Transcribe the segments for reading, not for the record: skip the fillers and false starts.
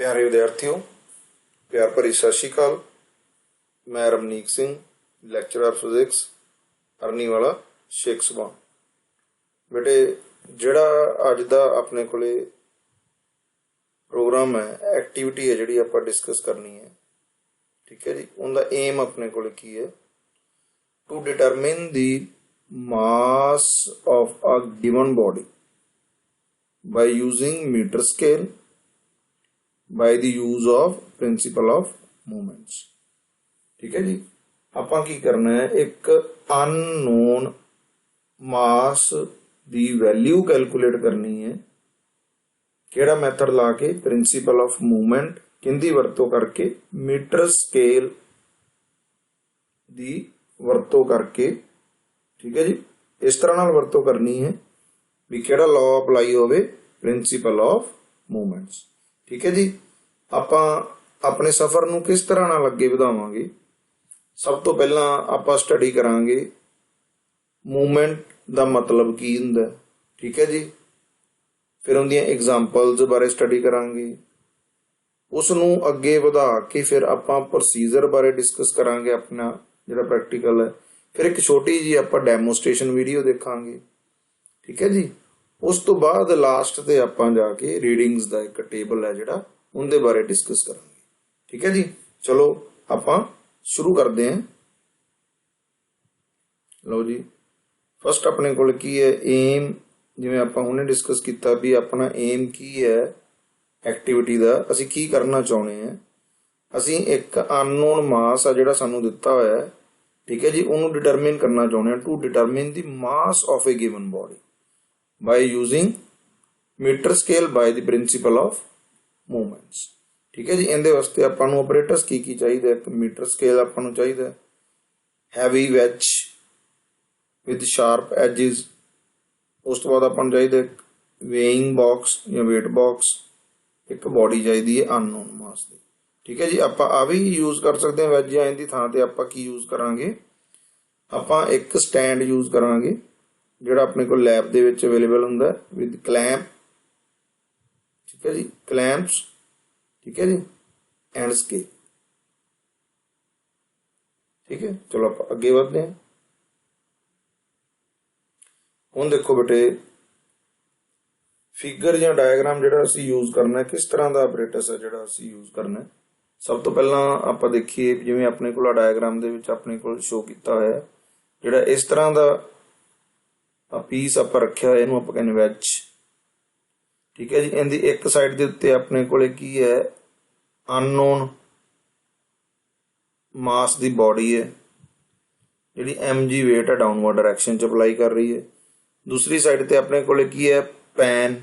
प्यारे विद्यार्थियों, प्यार भरी सत श्री अकाल। मैं रमनीक सिंह, लैक्चरर फिजिक्स, अरनीवाला शेख सुभान। बेटे जिहड़ा अज दा अपने कोले प्रोग्राम है, एक्टिविटी है जिहड़ी आपां डिस्कस करनी है, ठीक है जी। उनका एम अपने कोले की है, to determine the mass of a given body by using meter scale by the use of principle of movements। ठीक है जी। ਆਪਾਂ ਕੀ ਕਰਨਾ है, एक अननोन मास ਦੀ वैल्यू कैलकुलेट करनी है। ਕਿਹੜਾ मैथड ला के, प्रिंसिपल ऑफ मूवमेंट किंदी वरतों करके, मीटर स्केल ਦੀ ਵਰਤੋਂ करके, ठीक है जी। इस तरह नाल वरतों करनी है भी केड़ा लॉ अप्लाई होवे, प्रिंसिपल ऑफ मूवमेंट्स। ठीक है जी। आपां अपने सफर नूं किस तरह नाल अगे वधावांगे, सब तो पहला आपां स्टडी करांगे मूवमेंट दा मतलब की हुंदा, ठीक है जी। फिर उनदियां एग्जांपल्स बारे स्टडी करांगे, उस नूं अगे वधा के फिर आपां प्रोसीजर बारे डिस्कस करांगे, अपना जिहड़ा प्रैक्टिकल है। फिर एक छोटी जी आपां डेमोस्ट्रेशन वीडियो देखांगे, ठीक है जी। उस तो बाद लास्ट ते आपां जाके रीडिंग्स दा एक टेबल है जिहड़ा, उनदे बारे डिस्कस करांगे, ठीक है जी। चलो आपां शुरू करते हैं। लो जी, फस्ट अपने कोल की है एम, जिवें आपां हुणे डिस्कस कीता भी अपना एम की है एक्टिविटी दा, असीं की करना चाहुंदे हैं। असीं एक अननोन मास आ जिहड़ा सानूं दित्ता होया है, ठीक है जी, उन्होंने डिटरमिन करना चाहते हैं, to determine the mass of a given body by using metre scale by the principle of movements. ठीक है जी। इहदे वास्ते आपां नूं ऑपरेटर्स की चाहिए, एक मीटर स्केल आपां नूं चाहिए, हैवी वैच विद शार्प एजिज। उस तो बाद आपां नूं चाहिए वेइंग बॉक्स या वेट बॉक्स, एक बॉडी चाहिए है अननोन मास की। ठीक है जी। आपां आ भी यूज कर सकते हैं वैज, या इहदी थां ते आपां की यूज करांगे, आपां एक स्टैंड यूज करांगे जिहड़ा अपने को लैब दे विच अवेलेबल हुंदा विद क्लैंप, ठीक है जी, क्लैंप्स, ठीक है जी, एंड स्केल। ठीक है, चलो आप अगे बढ़ते हैं। हुण देखो बेटे, फिगर या डायग्राम जिहड़ा असीं यूज करना है, किस तरह का ऑपरेटस है जिहड़ा असीं यूज करना है। सब तो पहला आपां देखिए, जिवें अपने कोल डायग्राम दे विच अपने कोल शो कीता होया है, जिहड़ा इस तरह का पीस आपां रखिया होया, इहनूं आपां कहने वैज। ठीक है जी। इहदी एक साइड दे उत्ते अपने कोले की है, अननोन मास दी बॉडी है जिहड़ी mg वेट है डाउनवर्ड डायरैक्शन च अप्लाई कर रही है। दूसरी साइड ते अपने कोले की है, पैन,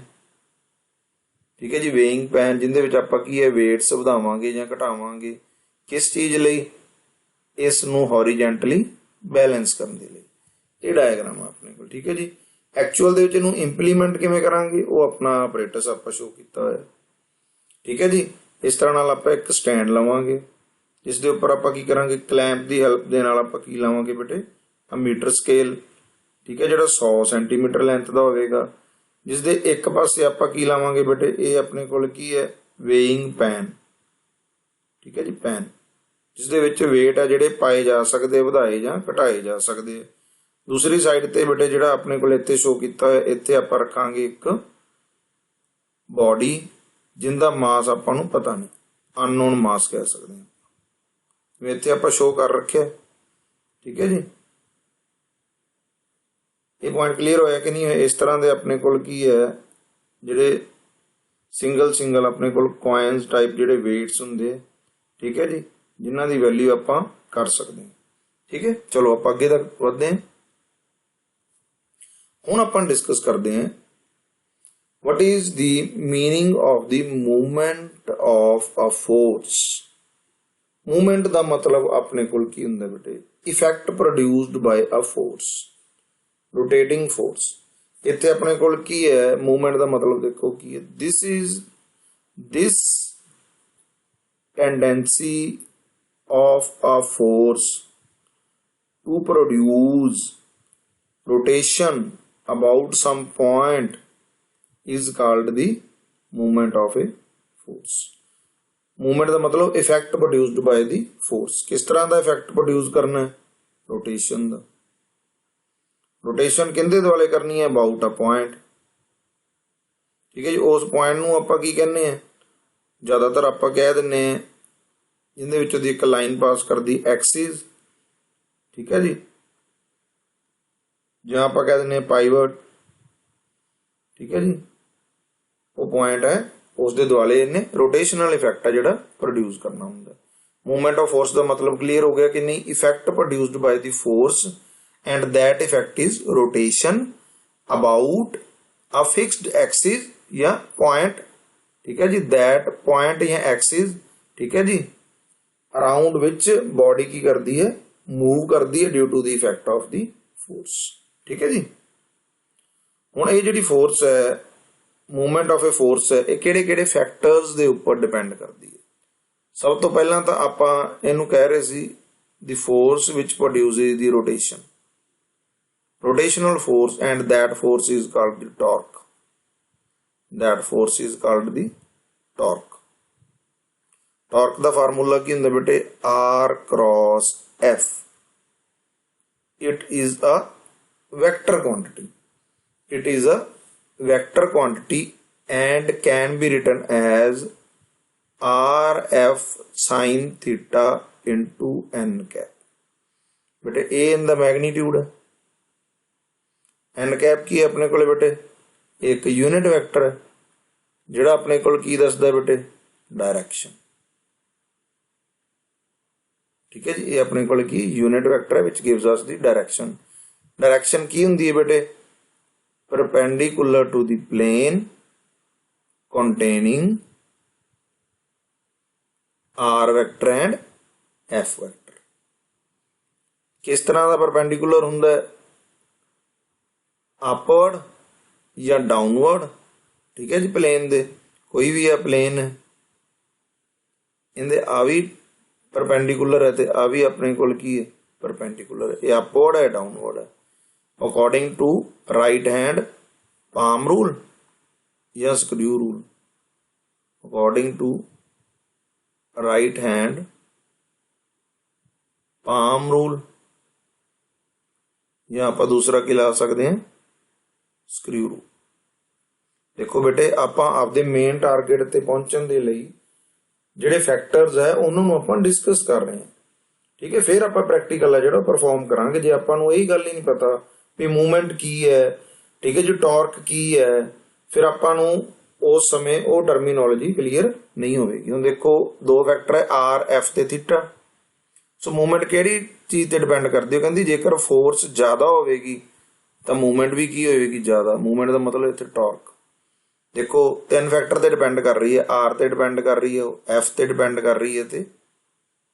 ठीक है जी, वेइंग पैन, जिंदे विच आपां की है वेट्स वधावांगे जां घटावांगे, किस चीज लई, इस नूं हॉरिजेंटली बैलेंस करन दे लई। ये डायग्राम अपने को, ठीक है जी। एक्चुअल दे विच इहनूं इंप्लीमेंट किवें करांगे, वो अपना ऑपरेटर्स आपां शो कीता होया, ठीक है जी। इस तरह नाल आपां एक स्टैंड लवांगे, जिस दे उपर आपां की करांगे, क्लैंप दी हेल्प दे नाल आपां की लावांगे बेटे, आ मीटर स्केल, ठीक है, जिहड़ा 100 सेंटीमीटर लेंथ दा होवेगा, जिस दे एक पासे आपां की लावांगे बेटे, ये अपने कोल की है वेइंग पैन, ठीक है जी, पैन, जिस दे विच वेट है जिहड़े पाए जा सकदे, वधाए जां घटाए जा सकदे। दूसरी साइड ते बेटे जिहड़ा अपने कोल इत्थे शो कीता है, इत्थे आपां रखांगे एक बॉडी जिंदा मास आपां नूं पता नहीं, अननोन मास कह सकते हैं। इत्थे आपां शो कर रखिया, ठीक है जी। ये पॉइंट क्लीयर होया कि नहीं है। इस तरह दे अपने कोल की है, जिहड़े सिंगल अपने कोल कॉइन्स टाइप जिहड़े वेट्स हुंदे, ठीक है जी, जिन्हां दी वैल्यू आपां कर सकते हैं। ठीक है, चलो आपां अगे तक वधदे हैं। हुण आपां डिस्कस करते हैं, what is the meaning of the movement of a force। Movement का मतलब अपने कोल की हुंदा बेटे, effect produced bye a force, rotating force. इत्थे अपने कोल की है, मूवमेंट का मतलब देखो की है, this tendency of a force to produce rotation about some point is called the movement of a force। Movement का मतलब effect produced by the force. किस तरह का इफेक्ट प्रोड्यूस करना है? रोटेशन का। रोटेशन किंदे दुआले करनी है? About a point. ठीक है जी। उस पॉइंट नूं आपां की कहने हैं? ज्यादातर आपां कह दिंने हैं जिंदे विचों दी एक लाइन पास करदी एक्सिस। ठीक है जी। ਜਾਂ ਆਪਾਂ कह ਦਿੰਦੇ पाइवट। ठीक है जी। वो पॉइंट है उस दे दुआले इन्हें रोटेशनल इफेक्ट है जिहड़ा प्रोड्यूस करना हुंदा। मूवमेंट ऑफ फोर्स का मतलब क्लीयर हो गया कि नहीं? Effect produced by the force and that effect is rotation about a fixed axis या पॉइंट। ठीक है जी। दैट पॉइंट या एक्सिस। ठीक है जी। अराउंड विच बॉडी की करती है? मूव करती है due to the effect of the force. ठीक है जी। हुण ये जिहड़ी फोर्स है, मूवमेंट ऑफ ए फोर्स है, ये किहड़े किहड़े फैक्टर्स दे उपर डिपेंड करती है? सब तो पहला तो आपां इहनूं कह रहे सी the force which produces the rotation, rotational force, and that force is called the torque. That force is called the torque. Torque दा फार्मूला की हुंदा बेटे? R cross F. It is a vector quantity. It is a vector quantity and can be written as RF sin theta into n cap. बेटे a in the magnitude है, n cap की अपने को बेटे एक यूनिट वैक्टर है जिहड़ा अपने को की दसदा बेटे? डायरेक्शन। ठीक है जी। ये अपने को की यूनिट वैक्टर है which gives us the direction. Direction की हुंदी है बेटे? Perpendicular to the plane containing R vector and F vector. किस तरह का परपेंडिकुलर हुंदा है? अपवर्ड या डाउनवर्ड। ठीक है जी। प्लेन दे कोई भी है प्लेन है, इहदे आ भी परपेंडिकुलर है ते आ भी अपने कोल की है? परपेंडिकुलर है। ये अपवर्ड है, डाउनवर्ड है। According to right hand palm rule या screw rule? According to right hand palm rule या आप दूसरा की ला सकते हैं? Screw rule. देखो बेटे आपां आपदे मेन टारगेट ते पहुंचण दे लई ਜਿਹੜੇ फैक्टर्स है उन्होंने ਆਪਾਂ डिस्कस कर रहे हैं। ठीक है। फिर ਆਪਾਂ प्रैक्टिकल है ਜਿਹੜਾ परफॉर्म करांगे। जे ਆਪਾਂ ਨੂੰ ਇਹੀ ਗੱਲ ਹੀ ਨਹੀਂ पता भी मूवमेंट की है, ठीक है जी, टॉर्क की है, फिर ਆਪਾਂ ਨੂੰ उस समय वो टर्मीनोलॉजी क्लीयर नहीं होगी। ਹੁਣ देखो दो फैक्टर है आर एफ ते थीटा। सो मूवमेंट ਕਿਹੜੀ चीज ਤੇ डिपेंड करती है? ਕਹਿੰਦੀ ਜੇਕਰ फोर्स ज्यादा होगी तो मूवमेंट भी की होगी ज्यादा। मूवमेंट का मतलब इतने टॉर्क। देखो तीन फैक्टर ते डिपेंड कर रही है, आर ते डिपेंड कर रही है, एफ ते डिपेंड कर रही है ते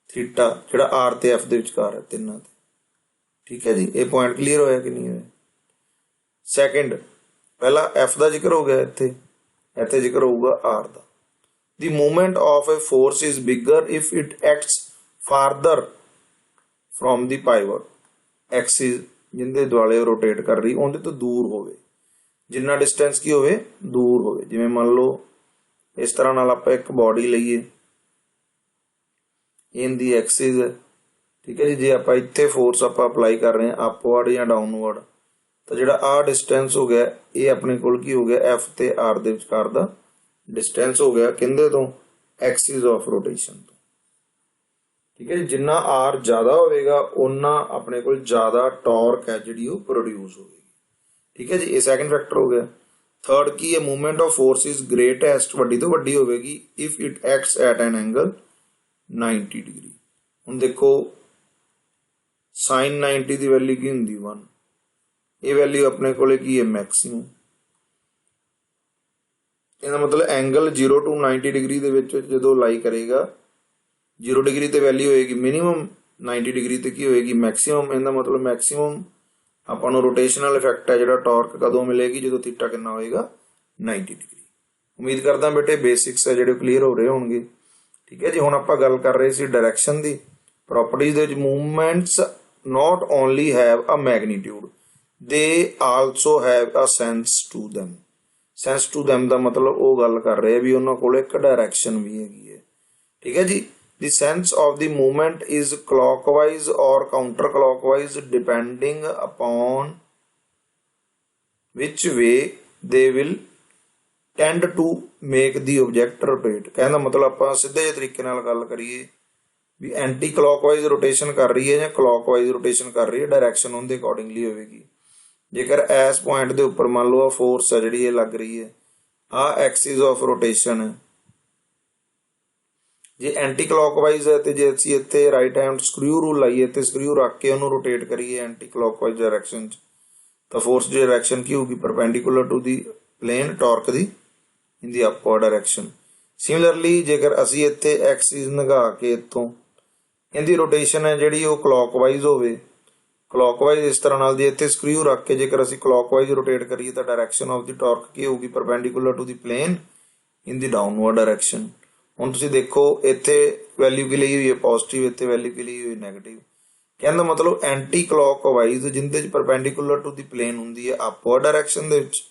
थीटा जिहड़ा आर ते एफ दे विचकार है तिन्नां ते। ठीक है जी। ये पॉइंट क्लीयर होया कि नहीं होया? सैकेंड पहला एफ का जिक्र हो गया, इत्थे जिक्र होगा आर का। The movement of a force is bigger if it acts फारदर from the pivot axis जिंदे दुआले रोटेट कर रही उहदे तो दूर होवे। जिन्ना डिस्टेंस की होवे दूर होवे। जिवें मान लो इस तरह नाल आपां एक बॉडी लईए, इनदी एक्सिस है। ठीक है जी। जे आपां इत्थे फोर्स आपां अप्लाई कर रहे हैं अपवर्ड या डाउनवर्ड तो जिहड़ा आ डिस्टेंस हो गया ये अपने कोल की हो गया? एफ ते आर दे विचकार दा डिस्टेंस हो गया। किंदे तो? एक्सिस ऑफ रोटेशन तो। ठीक है जी। जिन्ना आर ज्यादा होगा उन्ना अपने कोल ज्यादा टॉर्क है जिहड़ी वो प्रोड्यूस होगी। ठीक है जी। ये सैकेंड फैक्टर हो गया। थर्ड की है movement of force is greatest वड्डी तो वड्डी होगी if it acts at an angle 90 degree. हुण देखो साइन 90 की वैल्यू की हुंदी 1। ये वैल्यू अपने कोले की है मैक्सिमम। इसका मतलब एंगल 0 to 90 डिग्री दे विच जदों लाई करेगा 0 डिग्री ते वैल्यू होएगी मिनिमम, 90 डिग्री ते की होएगी मैक्सिमम। इसका मतलब मैक्सिमम ਆਪਾਂ ਨੂੰ रोटेशनल इफेक्ट है ਜਿਹੜਾ टॉर्क कदों मिलेगी ਜਦੋਂ थीटा कितना होएगा 90 डिग्री। उम्मीद करदा बेटे बेसिक्स है ਜਿਹੜੇ क्लीयर हो रहे होणगे। ठीक है जी। हुण ਆਪਾਂ ਗੱਲ कर रहे सी डायरेक्शन ਦੀ प्रॉपर्टीज ਦੇ ਵਿੱਚ movements not only have a magnitude they also have a sense to them। sense to them ਦਾ मतलब ਉਹ ਗੱਲ ਕਰ ਰਹੇ ਵੀ ਉਹਨਾਂ ਕੋਲ ਇੱਕ डायरेक्शन भी हैगी है। ठीक है जी। The sense of the movement is clockwise और counter clockwise depending upon which way they will tend to make the object rotate. ਕਹਿਣ ਦਾ ਮਤਲਬ ਆਪਾਂ ਸਿੱਧੇ ਜਿਹੇ ਤਰੀਕੇ ਨਾਲ ਗੱਲ ਕਰੀਏ ਵੀ ਐਂਟੀ ਕਲੌਕਵਾਈਜ਼ ਰੋਟੇਸ਼ਨ ਕਰ ਰਹੀ ਹੈ ਜਾਂ ਕਲੌਕਵਾਈਜ਼ ਰੋਟੇਸ਼ਨ ਕਰ ਰਹੀ ਹੈ, ਡਾਇਰੈਕਸ਼ਨ ਉਹਦੇ ਅਕੋਰਡਿੰਗਲੀ ਹੋਵੇਗੀ। ਜੇਕਰ ਇਸ ਪੁਆਇੰਟ ਦੇ ਉੱਪਰ ਮੰਨ ਲਓ ਫੋਰਸ ਹੈ ਜਿਹੜੀ ਇਹ ਲੱਗ ਰਹੀ ਹੈ, ਆਹ ਐਕਸਿਸ ਆਫ ਰੋਟੇਸ਼ਨ ਹੈ, ਜੇ ਐਂਟੀ ਕਲੌਕਵਾਈਜ਼ ਹੈ ਤੇ ਜੇ ਅਸੀਂ ਇੱਥੇ ਰਾਈਟ ਹੈਂਡ ਸਕਰੂ ਰੂਲ ਲਾਈਏ ਤੇ ਸਕਰੂ ਰੱਖ ਕੇ ਉਹਨੂੰ ਰੋਟੇਟ ਕਰੀਏ ਐਂਟੀ ਕਲੌਕਵਾਈਜ਼ ਡਾਇਰੈਕਸ਼ਨ 'ਚ, ਤਾਂ ਫੋਰਸ ਦੀ ਡਾਇਰੈਕਸ਼ਨ ਕੀ ਹੋਊਗੀ? Perpendicular to the plain torque the in the upward direction। Similarly ਜੇਕਰ ਅਸੀਂ ਇੱਥੇ ਐਕਸਿਸ ਲਗਾ ਕੇ ਇੱਥੋਂ ਇਹਦੀ ਰੋਟੇਸ਼ਨ ਹੈ ਜਿਹੜੀ ਉਹ ਕਲੌਕਵਾਈਜ਼ ਹੋਵੇ, ਕਲੌਕਵਾਈਜ਼ ਇਸ ਤਰ੍ਹਾਂ ਨਾਲ, ਜੇ ਇੱਥੇ ਸਕਰੂ ਰੱਖ ਕੇ ਜੇਕਰ ਅਸੀਂ ਕਲੌਕਵਾਈਜ਼ ਰੋਟੇਟ ਕਰੀਏ ਤਾਂ ਡਾਇਰੈਕਸ਼ਨ ਆਫ ਦੀ ਟਾਰਕ ਕੀ ਹੋਊਗੀ? Perpendicular to the plain in the downward direction. ਹੁਣ ਤੁਸੀਂ ਦੇਖੋ ਇੱਥੇ ਵੈਲਿਊ ਕੀ ਲਈ ਹੋਈ ਹੈ? ਪੋਜ਼ਿਟਿਵ, ਇੱਥੇ ਵੈਲਿਊ ਕੀ ਲਈ ਹੋਈ? ਨੈਗੇਟਿਵ। ਕਹਿਣ ਦਾ ਮਤਲਬ ਐਂਟੀ ਕਲੌਕਵਾਈਜ਼ ਜਿੰਦੇ 'ਚ ਪਰਪੈਂਡੀਕੂਲਰ ਟੂ ਦੀ ਪਲੇਨ ਹੁੰਦੀ ਹੈ ਅਪਵਰਡ ਡਾਇਰੈਕਸ਼ਨ ਦੇ ਵਿੱਚ,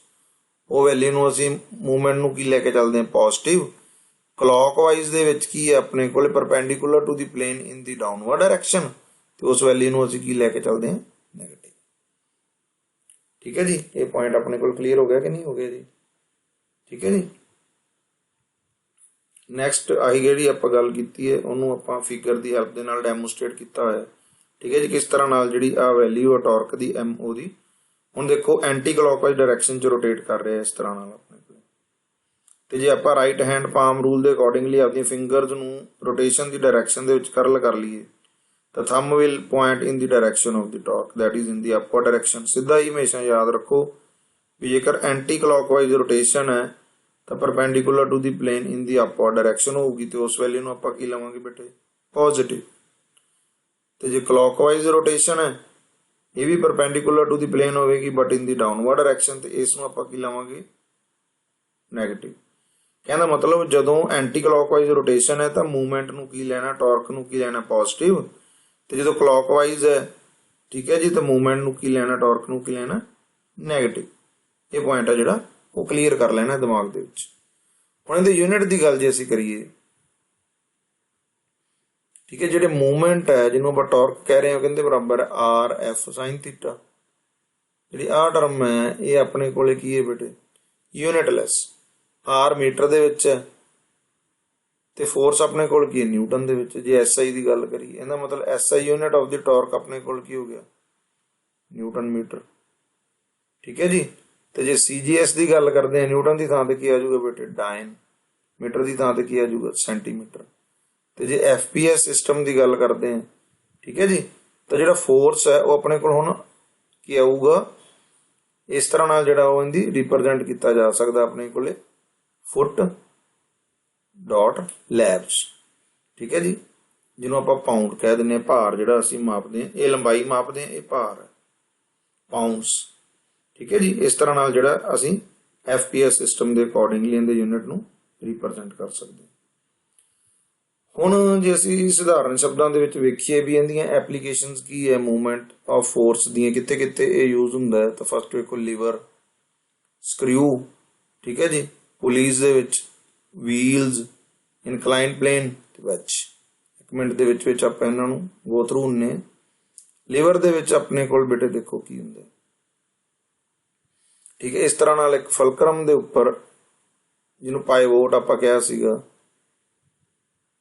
ਉਹ ਵੈਲਿਊ ਨੂੰ ਅਸੀਂ ਮੂਵਮੈਂਟ ਨੂੰ ਕੀ ਲੈ ਕੇ ਚੱਲਦੇ ਹਾਂ? ਪੋਜ਼ਿਟਿਵ। ਕਲੌਕਵਾਈਜ਼ ਦੇ ਵਿੱਚ ਕੀ ਹੈ ਆਪਣੇ ਕੋਲ? Perpendicular to the plain in the downward direction, ਤੇ ਉਸ ਵੈਲਿਊ ਨੂੰ ਅਸੀਂ ਕੀ ਲੈ ਕੇ ਚੱਲਦੇ ਹਾਂ? ਨੈਗੇਟਿਵ। ਠੀਕ ਹੈ ਜੀ, ਇਹ ਪੁਆਇੰਟ ਆਪਣੇ ਕੋਲ ਕਲੀਅਰ ਹੋ ਗਿਆ ਕਿ ਨਹੀਂ ਹੋ ਗਿਆ ਜੀ? ਠੀਕ ਹੈ ਜੀ। ਨੈਕਸਟ ਆਹੀ ਜਿਹੜੀ ਆਪਾਂ ਗੱਲ ਕੀਤੀ ਹੈ ਉਹਨੂੰ ਆਪਾਂ ਫਿਗਰ ਦੀ ਹੈਲਪ ਦੇ ਨਾਲ ਡੈਮੋਸਟ੍ਰੇਟ ਕੀਤਾ ਹੋਇਆ। ਠੀਕ ਹੈ ਜੀ, ਕਿਸ ਤਰ੍ਹਾਂ ਨਾਲ ਜਿਹੜੀ ਆ ਵੈਲਿਊ ਆ ਟਾਰਕ ਦੀ ਐਮ ਓ ਦੀ, ਹੁਣ ਦੇਖੋ ਐਂਟੀ ਕਲੌਕਵਾਈਜ਼ ਡਾਇਰੈਕਸ਼ਨ 'ਚ ਰੋਟੇਟ ਕਰ ਰਿਹਾ ਇਸ ਤਰ੍ਹਾਂ ਨਾਲ ਆਪਣੇ ਕੋਲ, ਤੇ ਜੇ ਆਪਾਂ ਰਾਈਟ ਹੈਂਡ ਪਾਮ ਰੂਲ ਦੇ ਅਕੋਰਡਿੰਗਲੀ ਆਪਣੀਆਂ ਫਿੰਗਰਸ ਨੂੰ ਰੋਟੇਸ਼ਨ ਦੀ ਡਾਇਰੈਕਸ਼ਨ ਦੇ ਵਿੱਚ ਕਰਲ ਕਰ ਲਈਏ ਤਾਂ thumb will point in the direction of the torque that is in the upward direction. ਸਿੱਧਾ ਹੀ ਹਮੇਸ਼ਾ ਯਾਦ ਰੱਖੋ ਵੀ ਜੇਕਰ ਐਂਟੀ ਕਲੌਕਵਾਈਜ਼ ਰੋਟੇਸ਼ਨ ਹੈ ਤਾਂ perpendicular to the plain in the upward direction ਹੋਊਗੀ, ਤੇ ਉਸ ਵੈਲਿਊ ਨੂੰ ਆਪਾਂ ਕੀ ਲਵਾਂਗੇ ਬੇਟੇ? ਪੋਜ਼ਿਟਿਵ। ਤੇ ਜੇ ਕਲੌਕਵਾਈਜ਼ ਰੋਟੇਸ਼ਨ ਹੈ ਇਹ ਵੀ ਪਰਪੈਂਡੀਕੂਲਰ ਟੂ ਦੀ ਪਲੇਨ ਹੋਵੇਗੀ but in the downward direction, ਤੇ ਇਸ ਨੂੰ ਆਪਾਂ ਕੀ ਲਵਾਂਗੇ? ਨੈਗੇਟਿਵ। ਕਹਿੰਦਾ ਮਤਲਬ ਜਦੋਂ ਐਂਟੀ ਕਲੌਕਵਾਈਜ਼ ਰੋਟੇਸ਼ਨ ਹੈ ਤਾਂ ਮੂਵਮੈਂਟ ਨੂੰ ਕੀ ਲੈਣਾ? ਟਾਰਕ ਨੂੰ ਕੀ ਲੈਣਾ? ਪੋਜ਼ਿਟਿਵ। ਤੇ ਜਦੋਂ ਕਲੌਕਵਾਈਜ਼ ਹੈ, ਠੀਕ ਹੈ ਜੀ, ਤਾਂ ਮੂਵਮੈਂਟ ਨੂੰ ਕੀ ਲੈਣਾ? ਟਾਰਕ ਨੂੰ ਕੀ ਲੈਣਾ? ਨੈਗੇਟਿਵ। ਇਹ ਪੁਆਇੰਟ ਹੈ ਜਿਹੜਾ ਉਹ ਕਲੀਅਰ ਕਰ ਲੈਣਾ ਦਿਮਾਗ ਦੇ ਵਿੱਚ। ਹੁਣ ਇਹਦੇ ਯੂਨਿਟ ਦੀ ਗੱਲ ਜੇ ਅਸੀਂ ਕਰੀਏ, ਠੀਕ ਹੈ, ਜਿਹੜੇ ਮੂਵਮੈਂਟ ਹੈ ਜਿਹਨੂੰ ਆਪਾਂ ਟਾਰਕ ਕਹਿ ਰਹੇ ਹਾਂ ਕਹਿੰਦੇ ਬਰਾਬਰ ਆਰ ਐਫ ਸਾਈਨ ਥੀਟਾ। ਜਿਹੜੀ ਆਹ ਟਰਮ ਹੈ ਇਹ ਆਪਣੇ ਕੋਲੇ ਕੀ ਹੈ ਬੇਟੇ? ਯੂਨਿਟਲੈਸ। ਆਰ ਮੀਟਰ ਦੇ ਵਿੱਚ ਹੈ ਤੇ ਫੋਰਸ ਆਪਣੇ ਕੋਲ ਕੀ ਹੈ? ਨਿਊਟਨ ਦੇ ਵਿੱਚ। ਜੇ ਐਸ ਆਈ ਦੀ ਗੱਲ ਕਰੀਏ ਇਹਦਾ ਮਤਲਬ S I unit of the torque ਆਪਣੇ ਕੋਲ ਕੀ ਹੋ ਗਿਆ? Newton metre. ਠੀਕ ਹੈ ਜੀ। ਤੇ ਜੇ ਸੀਜੀਐਸ ਦੀ ਗੱਲ ਕਰਦੇ ਹਾਂ ਨਿਊਟਨ ਦੀ ਥਾਂ ਤੇ ਕੀ ਆ ਜਾਊਗਾ ਬੇਟੇ? ਡਾਇਨ। ਮੀਟਰ ਦੀ ਥਾਂ ਤੇ ਕੀ ਆ ਜਾਊਗਾ? ਸੈਂਟੀਮੀਟਰ। ਤੇ ਜੇ ਐਫਪੀਐਸ ਸਿਸਟਮ ਦੀ ਗੱਲ ਕਰਦੇ ਹਾਂ, ਠੀਕ ਹੈ ਜੀ, ਤਾਂ ਜਿਹੜਾ ਫੋਰਸ ਹੈ ਉਹ ਆਪਣੇ ਕੋਲ ਹੁਣ ਕੀ ਆਊਗਾ? ਇਸ ਤਰ੍ਹਾਂ ਨਾਲ ਜਿਹੜਾ ਉਹ ਇਹਦੀ ਰਿਪਰੈਜ਼ੈਂਟ ਕੀਤਾ ਜਾ ਸਕਦਾ ਆਪਣੇ ਕੋਲੇ ਫੁੱਟ ਡਾਟ ਲੈਬਸ। ਠੀਕ ਹੈ ਜੀ, ਜਿਹਨੂੰ ਆਪਾਂ ਪਾਉਂਡ ਕਹਿ ਦਿੰਦੇ ਹਾਂ। ਭਾਰ ਜਿਹੜਾ ਅਸੀਂ ਮਾਪਦੇ ਹਾਂ, ਇਹ ਲੰਬਾਈ ਮਾਪਦੇ ਹਾਂ, ਇਹ ਭਾਰ ਹੈ, ਪਾਉਂਡਸ। ਠੀਕ ਹੈ ਜੀ, ਇਸ ਤਰ੍ਹਾਂ ਨਾਲ ਜਿਹੜਾ ਅਸੀਂ ਐਫਪੀਐਸ ਸਿਸਟਮ ਦੇ ਅਕੋਰਡਿੰਗਲੀ ਇਹਦੇ ਯੂਨਿਟ ਨੂੰ ਰਿਪਰੈਜ਼ੈਂਟ ਕਰ ਸਕਦੇ ਹਾਂ। ਹੁਣ ਜੇ ਅਸੀਂ ਸਧਾਰਨ ਸ਼ਬਦਾਂ ਦੇ ਵਿੱਚ ਵੇਖੀਏ ਵੀ ਇਹਦੀਆਂ ਐਪਲੀਕੇਸ਼ਨਸ ਕੀ ਹੈ ਮੂਵਮੈਂਟ ਆਫ ਫੋਰਸ ਦੀਆਂ, ਕਿੱਥੇ ਕਿੱਥੇ ਇਹ ਯੂਜ਼ ਹੁੰਦਾ ਹੈ, ਤਾਂ ਫਸਟ ਵੇਖੋ ਲੀਵਰ, ਸਕਰੂ, ਠੀਕ ਹੈ ਜੀ, ਪੁਲੀਜ਼ ਦੇ ਵਿੱਚ, ਵੀਲਸ, ਇਨਕਲਾਈਨ ਪਲੇਨ ਤੇ ਵੈਚ। ਇੱਕ ਮਿੰਟ ਦੇ ਵਿੱਚ ਆਪਾਂ ਇਹਨਾਂ ਨੂੰ ਗੋ ਥਰੂ ਹੁੰਨੇ। ਲੀਵਰ ਦੇ ਵਿੱਚ ਆਪਣੇ ਕੋਲ ਬੇਟੇ ਦੇਖੋ ਕੀ ਹੁੰਦਾ, ਠੀਕ ਹੈ, ਇਸ ਤਰ੍ਹਾਂ ਨਾਲ ਇੱਕ ਫਲਕਰਮ ਦੇ ਉੱਪਰ ਜਿਹਨੂੰ ਪਾਈਵੋਟ ਆਪਾਂ ਕਿਹਾ ਸੀਗਾ,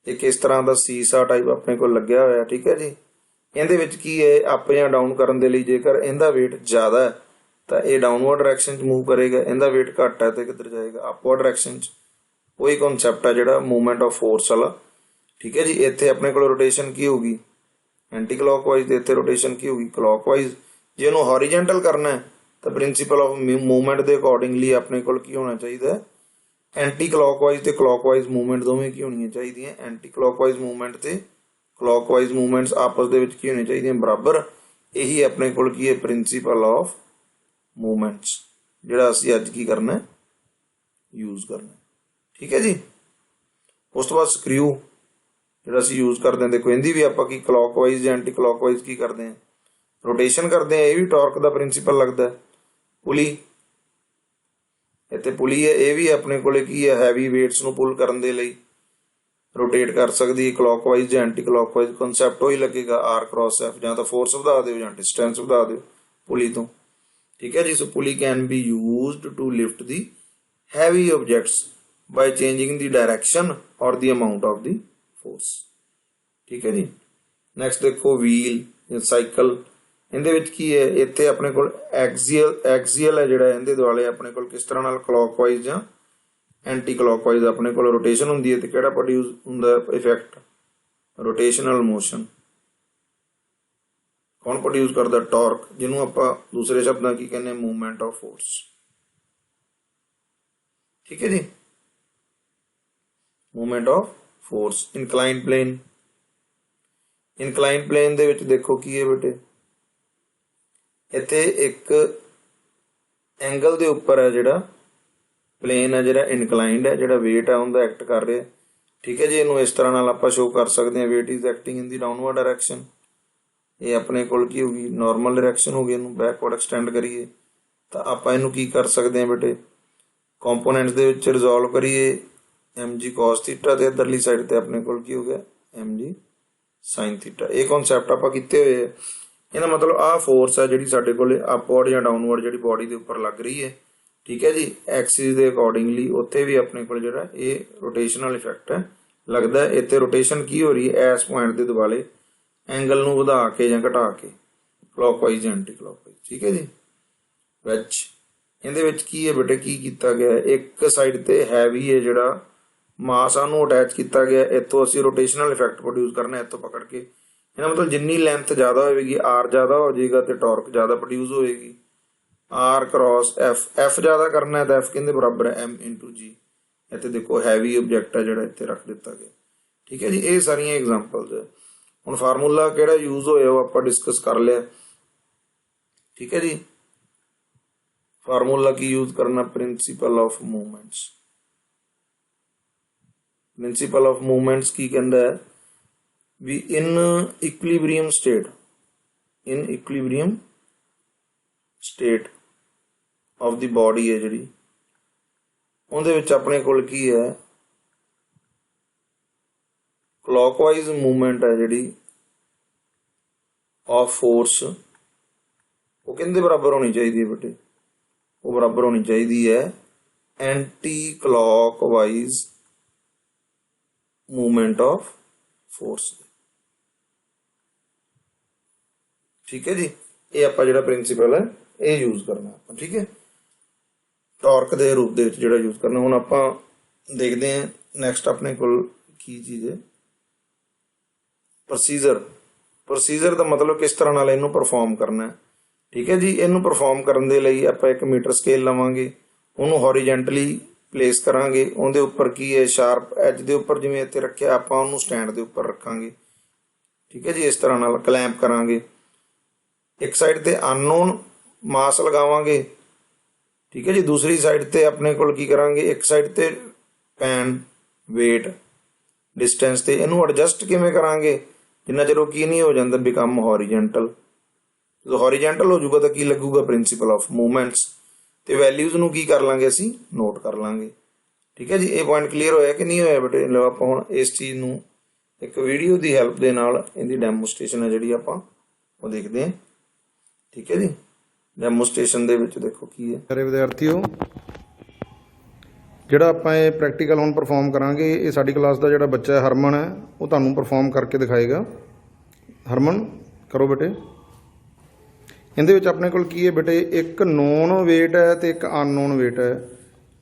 ਇੱਕ ਇਸ ਤਰ੍ਹਾਂ ਦਾ ਸੀਸਾ ਟਾਈਪ ਆਪਣੇ ਕੋਲ ਲੱਗਿਆ ਹੋਇਆ। ਠੀਕ ਹੈ ਜੀ, ਇਹਦੇ ਵਿੱਚ ਕੀ ਹੈ, ਅਪ ਜਾਂ ਡਾਊਨ ਕਰਨ ਦੇ ਲਈ ਜੇਕਰ ਇਹਦਾ weight ਜ਼ਿਆਦਾ ਹੈ ਤਾਂ ਇਹ ਡਾਊਨਵਰਡ ਡਾਇਰੈਕਸ਼ਨ 'ਚ ਮੂਵ ਕਰੇਗਾ, ਇਹਦਾ weight ਘੱਟ ਹੈ ਤੇ ਕਿੱਧਰ ਜਾਏਗਾ? ਅਪਵਰਡ ਡਾਇਰੈਕਸ਼ਨ 'ਚ। ਉਹੀ ਕਨਸੈਪਟ ਹੈ ਜਿਹੜਾ ਮੂਵਮੈਂਟ ਆਫ ਫੋਰਸ ਵਾਲਾ। ਠੀਕ ਹੈ ਜੀ, ਇੱਥੇ ਆਪਣੇ ਕੋਲ ਰੋਟੇਸ਼ਨ ਕੀ ਹੋਊਗੀ? ਐਂਟੀ ਕਲੌਕਵਾਈਜ਼, ਤੇ ਇੱਥੇ ਰੋਟੇਸ਼ਨ ਕੀ ਹੋਊਗੀ? ਕਲੌਕਵਾਈਜ਼। ਜੇ ਇਹਨੂੰ ਹੌਰੀਜ਼ੌਂਟਲ ਕਰਨਾ ਹੈ ਤਾਂ ਪ੍ਰਿੰਸੀਪਲ ਆਫ ਮੂਵਮੈਂਟ ਦੇ ਅਕੋਰਡਿੰਗਲੀ ਆਪਣੇ ਕੋਲ ਕੀ ਹੋਣਾ ਚਾਹੀਦਾ? ਐਂਟੀ ਕਲੌਕਵਾਈਜ਼ ਤੇ ਕਲੌਕਵਾਈਜ਼ ਮੂਵਮੈਂਟ ਦੋਵੇਂ ਕੀ ਹੋਣੀਆਂ ਚਾਹੀਦੀਆਂ? ਐਂਟੀ ਕਲੌਕਵਾਈਜ਼ ਮੂਵਮੈਂਟ ਤੇ ਕਲੌਕਵਾਈਜ਼ ਮੂਵਮੈਂਟਸ ਆਪਸ ਦੇ ਵਿੱਚ ਕੀ ਹੋਣੀਆਂ ਚਾਹੀਦੀਆਂ? ਬਰਾਬਰ। ਇਹੀ ਆਪਣੇ ਕੋਲ ਕੀ ਹੈ? ਪ੍ਰਿੰਸੀਪਲ ਆਫ ਮੂਵਮੈਂਟਸ, ਜਿਹੜਾ ਅਸੀਂ ਅੱਜ ਕੀ ਕਰਨਾ? ਯੂਜ਼ ਕਰਨਾ। ਠੀਕ ਹੈ ਜੀ। ਉਸ ਤੋਂ ਬਾਅਦ ਸਕਰੂ ਜਿਹੜਾ ਅਸੀਂ ਯੂਜ਼ ਕਰਦੇ ਹਾਂ, ਦੇਖੋ ਇਹਦੀ ਵੀ ਆਪਾਂ ਕੀ ਕਲੌਕਵਾਈਜ਼ ਜਾਂ ਐਂਟੀ ਕਲੌਕਵਾਈਜ਼ ਕੀ ਕਰਦੇ ਹਾਂ? ਰੋਟੇਸ਼ਨ ਕਰਦੇ ਹਾਂ। ਇਹ ਵੀ ਟਾਰਕ ਦਾ ਪ੍ਰਿੰਸੀਪਲ ਲੱਗਦਾ। ਪੁਲੀ, ਇੱਥੇ ਪੁਲੀ ਹੈ, ਇਹ ਵੀ ਆਪਣੇ ਕੋਲੇ ਕੀ ਹੈ? ਹੈਵੀ ਵੇਟਸ ਨੂੰ ਪੁੱਲ ਕਰਨ ਦੇ ਲਈ। ਰੋਟੇਟ ਕਰ ਸਕਦੀ ਹੈ ਕਲॉकवाइज ਜਾਂ ਐਂਟੀ ਕਲॉकवाइज। ਕਨਸੈਪਟ ਉਹੀ ਲੱਗੇਗਾ R क्रॉस F, ਜਾਂ ਤਾਂ ਫੋਰਸ ਵਧਾ ਦਿਓ ਜਾਂ ਡਿਸਟੈਂਸ ਵਧਾ ਦਿਓ ਪੁਲੀ ਤੋਂ। ਠੀਕ ਹੈ ਜੀ। So pulley can be used to lift the heavy objects by changing the direction or the amount of the force. ਠੀਕ ਹੈ ਜੀ। ਨੈਕਸਟ ਦੇਖੋ ਵੀਲ ਜਾਂ ਸਾਈਕਲ। ਇਹਦੇ ਵਿੱਚ ਕੀ ਹੈ, ਇੱਥੇ ਆਪਣੇ ਕੋਲ ਐਕਸੀਅਲ ਹੈ ਜਿਹੜਾ, ਇਹਦੇ ਦੁਆਲੇ ਆਪਣੇ ਕੋਲ ਕਿਸ ਤਰ੍ਹਾਂ ਨਾਲ ਕਲॉकवाइज ਜਾਂ ਐਂਟੀ ਕਲॉकवाइज ਆਪਣੇ ਕੋਲ ਰੋਟੇਸ਼ਨ ਹੁੰਦੀ ਹੈ। ਤੇ ਕਿਹੜਾ ਪ੍ਰੋਡਿਊਸ ਹੁੰਦਾ ਇਫੈਕਟ, ਰੋਟੇਸ਼ਨਲ ਮੋਸ਼ਨ। ਕੌਣ ਪ੍ਰੋਡਿਊਸ ਕਰਦਾ, ਟਾਰਕ, ਜਿਹਨੂੰ ਆਪਾਂ ਦੂਸਰੇ ਸ਼ਬਦਾਂ ਕੀ ਕਹਿੰਦੇ, ਮੂਵਮੈਂਟ ਆਫ ਫੋਰਸ। ਠੀਕ ਹੈ ਜੀ। Movement of force. Inclined plane. Inclined plane ਦੇ ਵਿੱਚ ਦੇਖੋ ਕੀ ਹੈ ਬੇਟੇ, ਇੱਥੇ ਇੱਕ ਐਂਗਲ ਦੇ ਉੱਪਰ ਹੈ ਜਿਹੜਾ ਪਲੇਨ ਹੈ, ਜਿਹੜਾ ਇਨਕਲਾਈਨਡ ਹੈ, ਜਿਹੜਾ weight ਹੈ ਉਹਦਾ ਐਕਟ ਕਰ ਰਿਹਾ। ਠੀਕ ਹੈ ਜੀ। ਇਹਨੂੰ ਇਸ ਤਰ੍ਹਾਂ ਨਾਲ ਆਪਾਂ ਸ਼ੋ ਕਰ ਸਕਦੇ ਹਾਂ, weight is acting in the downward direction। ਇਹ ਆਪਣੇ ਕੋਲ ਕੀ ਹੋਗੀ, ਨਾਰਮਲ ਡਾਇਰੈਕਸ਼ਨ ਹੋ ਗਈ। ਇਹਨੂੰ ਬੈਕਵਰਡ ਐਕਸਟੈਂਡ ਕਰੀਏ ਤਾਂ ਆਪਾਂ ਇਹਨੂੰ ਕੀ ਕਰ ਸਕਦੇ ਹਾਂ ਬੇਟੇ, ਕੰਪੋਨੈਂਟਸ ਦੇ ਵਿੱਚ ਰਿਜ਼ੋਲਵ ਕਰੀਏ mg cos ਥੀਟਾ ਤੇ ਇਧਰਲੀ ਸਾਈਡ ਤੇ ਆਪਣੇ ਕੋਲ ਕੀ ਹੋ ਗਿਆ, mg sin ਥੀਟਾ। ਇਹ ਕਨਸੈਪਟ ਆਪਾਂ ਕੀਤੇ ਹੋਏ ਆ। ਇਹਦਾ ਮਤਲਬ ਆਹ ਫੋਰਸ ਹੈ ਜਿਹੜੀ ਸਾਡੇ ਕੋਲ ਅਪਵਰਡ ਜਾਂ ਡਾਊਨਵਰਡ ਜਿਹੜੀ ਬੋਡੀ ਦੇ ਉੱਪਰ ਲੱਗ ਰਹੀ ਹੈ। ਠੀਕ ਹੈ ਜੀ। ਐਕਸਿਸ ਦੇ ਅਕੋਰਡਿੰਗਲੀ ਉੱਥੇ ਵੀ ਆਪਣੇ ਕੋਲ ਜਿਹੜਾ ਇਹ ਰੋਟੇਸ਼ਨਲ ਇਫੈਕਟ ਹੈ ਲੱਗਦਾ। ਇੱਥੇ ਰੋਟੇਸ਼ਨ ਕੀ ਹੋ ਰਹੀ ਹੈ, ਇਸ ਪੁਆਇੰਟ ਦੇ ਦੁਆਲੇ ਐਂਗਲ ਨੂੰ ਵਧਾ ਕੇ ਜਾਂ ਘਟਾ ਕੇ, ਕਲॉकवाइज ਜਾਂ ਐਂਟੀ ਕਲॉकवाइज। ਠੀਕ ਹੈ ਜੀ। ਵਿੱਚ ਇਹਦੇ ਵਿੱਚ ਕੀ ਹੈ ਬੇਟੇ, ਕੀ ਕੀਤਾ ਗਿਆ, ਇੱਕ ਸਾਈਡ ਤੇ ਹੈਵੀ ਹੈ ਜਿਹੜਾ ਮਾਸ ਆ ਉਹਨੂੰ ਅਟੈਚ ਕੀਤਾ ਗਿਆ। ਇੱਥੋਂ ਅਸੀਂ ਰੋਟੇਸ਼ਨਲ ਇਫੈਕਟ ਪ੍ਰੋਡਿਊਸ ਕਰਨਾ, ਇੱਥੋਂ ਪਕੜ ਕੇ। ਇਹਦਾ ਮਤਲਬ ਜਿੰਨੀ ਲੈਂਥ ਜ਼ਿਆਦਾ ਹੋਵੇਗੀ R ਜ਼ਿਆਦਾ ਹੋ ਜਾਏਗਾ ਤੇ ਟਾਰਕ ਜ਼ਿਆਦਾ ਪ੍ਰੋਡਿਊਸ ਹੋਏਗੀ। R क्रॉस F ਜ਼ਿਆਦਾ ਕਰਨਾ ਹੈ ਤਾਂ F ਕਿੰਦੇ ਬਰਾਬਰ ਹੈ, M into G। ਇੱਥੇ ਦੇਖੋ ਹੈਵੀ ਆਬਜੈਕਟ ਹੈ ਜਿਹੜਾ ਇੱਥੇ ਰੱਖ ਦਿੱਤਾ ਗਿਆ। ਠੀਕ ਹੈ ਜੀ। ਇਹ ਸਾਰੀਆਂ ਐਗਜ਼ਾਮਪਲਸ ਹੈ। ਹੁਣ ਫਾਰਮੂਲਾ ਕਿਹੜਾ ਯੂਜ਼ ਹੋਇਆ ਉਹ ਆਪਾਂ ਡਿਸਕਸ ਕਰ ਲਿਆ। ਠੀਕ ਹੈ ਜੀ। ਫਾਰਮੂਲਾ ਕੀ ਯੂਜ਼ ਕਰਨਾ, principle of movements. Principle of movements ਕੀ ਕਹਿੰਦਾ ਹੈ ਵੀ in equilibrium state of the body ਹੈ ਜਿਹੜੀ, ਉਹਦੇ ਵਿੱਚ ਆਪਣੇ ਕੋਲ ਕੀ ਹੈ, ਕਲॉकवाइज ਮੂਵਮੈਂਟ ਹੈ ਜਿਹੜੀ ਆਫ ਫੋਰਸ, ਉਹ ਕਿੰਦੇ ਬਰਾਬਰ ਹੋਣੀ ਚਾਹੀਦੀ ਹੈ ਬੇਟੇ, ਉਹ ਬਰਾਬਰ ਹੋਣੀ ਚਾਹੀਦੀ ਹੈ ਐਂਟੀ ਕਲॉकवाइज ਮੂਵਮੈਂਟ ਆਫ ਫੋਰਸ। ਠੀਕ ਹੈ ਜੀ। ਇਹ ਆਪਾਂ ਜਿਹੜਾ ਪ੍ਰਿੰਸੀਪਲ ਹੈ ਇਹ ਯੂਜ਼ ਕਰਨਾ ਆਪਾਂ। ਠੀਕ ਹੈ। ਟਾਰਕ ਦੇ ਰੂਪ ਦੇ ਵਿੱਚ ਜਿਹੜਾ ਯੂਜ਼ ਕਰਨਾ। ਹੁਣ ਆਪਾਂ ਦੇਖਦੇ ਹਾਂ ਨੈਕਸਟ ਆਪਣੇ ਕੋਲ ਕੀ ਚੀਜ਼ ਹੈ, ਪ੍ਰੋਸੀਜਰ ਦਾ ਮਤਲਬ ਕਿਸ ਤਰ੍ਹਾਂ ਨਾਲ ਇਹਨੂੰ ਪਰਫਾਰਮ ਕਰਨਾ ਹੈ। ਠੀਕ ਹੈ ਜੀ। ਇਹਨੂੰ ਪਰਫਾਰਮ ਕਰਨ ਦੇ ਲਈ ਆਪਾਂ ਇੱਕ ਮੀਟਰ ਸਕੇਲ ਲਵਾਂਗੇ, ਉਹਨੂੰ ਹੌਰੀਜੈਂਟਲੀ ਪਲੇਸ ਕਰਾਂਗੇ। ਉਹਦੇ ਉੱਪਰ ਕੀ ਹੈ, ਸ਼ਾਰਪ ਐਜ ਦੇ ਉੱਪਰ ਜਿਵੇਂ ਇੱਥੇ ਰੱਖਿਆ ਆਪਾਂ ਉਹਨੂੰ ਸਟੈਂਡ ਦੇ ਉੱਪਰ ਰੱਖਾਂਗੇ। ਠੀਕ ਹੈ ਜੀ। ਇਸ ਤਰ੍ਹਾਂ ਨਾਲ ਕਲੈਂਪ ਕਰਾਂਗੇ। ਇੱਕ ਸਾਈਡ ਤੇ ਅਨਨੋਨ ਮਾਸ ਲਗਾਵਾਂਗੇ। ਠੀਕ ਹੈ ਜੀ। ਦੂਸਰੀ ਸਾਈਡ ਤੇ ਆਪਣੇ ਕੋਲ ਕੀ ਕਰਾਂਗੇ, ਇੱਕ ਸਾਈਡ ਤੇ ਪੈਨ, weight, ਡਿਸਟੈਂਸ ਤੇ ਇਹਨੂੰ ਐਡਜਸਟ ਕਿਵੇਂ ਕਰਾਂਗੇ, ਜਿੰਨਾ ਚਿਰ ਉਹ ਕੀ ਨਹੀਂ ਹੋ ਜਾਂਦਾ, ਬਿਕਮ ਹੌਰੀਜੈਂਟਲ। ਜਦੋਂ ਹੌਰੀਜੈਂਟਲ ਹੋ ਜਾਊਗਾ ਤਾਂ ਕੀ ਲੱਗੂਗਾ, ਪ੍ਰਿੰਸੀਪਲ ਆਫ ਮੂਵਮੈਂਟਸ। ਤੇ ਵੈਲਿਊਜ਼ ਨੂੰ ਕੀ ਕਰ ਲਾਂਗੇ, ਅਸੀਂ ਨੋਟ ਕਰ ਲਾਂਗੇ। ਠੀਕ ਹੈ ਜੀ। ਇਹ ਪੁਆਇੰਟ ਕਲੀਅਰ ਹੋਇਆ ਕਿ ਨਹੀਂ ਹੋਇਆ ਬੇਟੇ। ਲਓ ਆਪਾਂ ਹੁਣ ਇਸ ਚੀਜ਼ ਨੂੰ ਇੱਕ ਵੀਡੀਓ ਦੀ ਹੈਲਪ ਦੇ ਨਾਲ ਇਹਦੀ ਡੈਮੋਸਟ੍ਰੇਸ਼ਨ ਹੈ ਜਿਹੜੀ ਆਪਾਂ ਉਹ ਦੇਖਦੇ ਹਾਂ। ਠੀਕ ਹੈ ਜੀ। ਡੈਮੋਸਟ੍ਰੇਸ਼ਨ ਦੇ ਵਿੱਚ ਦੇਖੋ ਕੀ ਹੈ। ਸਾਰੇ ਵਿਦਿਆਰਥੀਓ, ਜਿਹੜਾ ਆਪਾਂ ਇਹ ਪ੍ਰੈਕਟੀਕਲ ਹੁਣ ਪਰਫਾਰਮ ਕਰਾਂਗੇ, ਇਹ ਸਾਡੀ ਕਲਾਸ ਦਾ ਜਿਹੜਾ ਬੱਚਾ ਹੈ ਹਰਮਨ ਹੈ, ਉਹ ਤੁਹਾਨੂੰ ਪਰਫਾਰਮ ਕਰਕੇ ਦਿਖਾਏਗਾ। ਹਰਮਨ ਕਰੋ ਬੇਟੇ। ਇਹਦੇ ਵਿੱਚ ਆਪਣੇ ਕੋਲ ਕੀ ਹੈ ਬੇਟੇ, ਇੱਕ ਨੋਨ weight ਹੈ ਤੇ ਇੱਕ ਅਨਨੋਨ weight ਹੈ।